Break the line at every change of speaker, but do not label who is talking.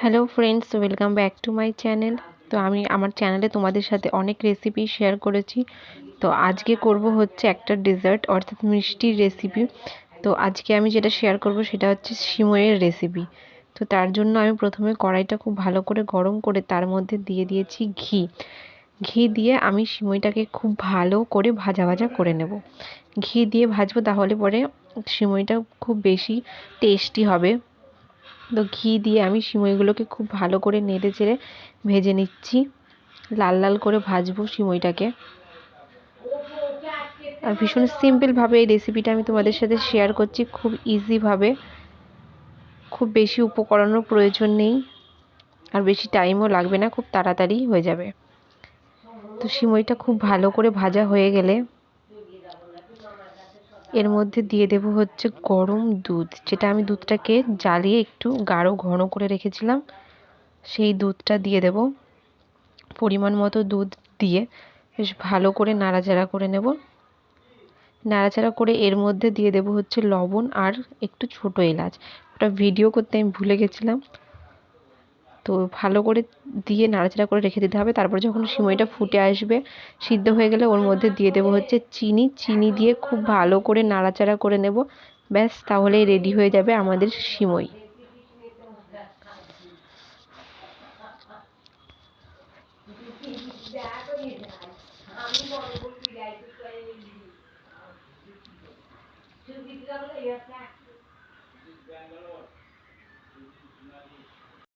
Hello friends, welcome back to my channel. তো আমি আমার চ্যানেলে তোমাদের সাথে অনেক রেসিপি শেয়ার করেছি। তো আজকে করব হচ্ছে একটা ডেজার্ট অর্থাৎ মিষ্টির রেসিপি। তো আজকে আমি যেটা শেয়ার করব সেটা হচ্ছে সিমইয়ের রেসিপি। তো তার জন্য আমি প্রথমে কড়াইটা খুব ভালো করে গরম করে তার মধ্যে দিয়ে দিয়েছি ঘি। ঘি দিয়ে আমি সিমইটাকে খুব ভালো করে ভাজা ভাজা করে নেব। ঘি দিয়ে ভাজবো, তাহলে পরে সিমইটা খুব বেশি টেস্টি হবে। তো ঘি দিয়ে আমি সিমইগুলোকে খুব ভালো করে নেড়ে চেড়ে ভেজে নিচ্ছি। লাল লাল করে ভাজবো সিমইটাকে। আর ভীষণ সিম্পলভাবে এই রেসিপিটা আমি তোমাদের সাথে শেয়ার করছি, খুব ইজিভাবে। খুব বেশি উপকরণের প্রয়োজন নেই, আর বেশি টাইমও লাগবে না, খুব তাড়াতাড়ি হয়ে যাবে। তো সিমইটা খুব ভালো করে ভাজা হয়ে গেলে এর মধ্যে দিয়ে দেব হচ্ছে গরম দুধ, যেটা আমি দুধটাকে জ্বালিয়ে একটু গাঢ় ঘন করে রেখেছিলাম। সেই দুধটা দিয়ে দেব। পরিমাণ মতো দুধ দিয়ে বেশ ভালো করে নাড়াচাড়া করে নেব। নাড়াচাড়া করে এর মধ্যে দিয়ে দেব হচ্ছে লবণ আর একটু ছোট এলাচ। ওটা ভিডিও করতে আমি ভুলে গেছিলাম। তো ভালো করে দিয়ে নাড়াচাড়া করে রেখে দিতে হবে। তারপর যখন সিমইটা ফুটে আসবে, সিদ্ধ হয়ে গেলে ওর মধ্যে দিয়ে দেব হচ্ছে চিনি। চিনি দিয়ে খুব ভালো করে নাড়াচাড়া করে নেব। ব্যাস, তাহলেই রেডি হয়ে যাবে আমাদের সিমই।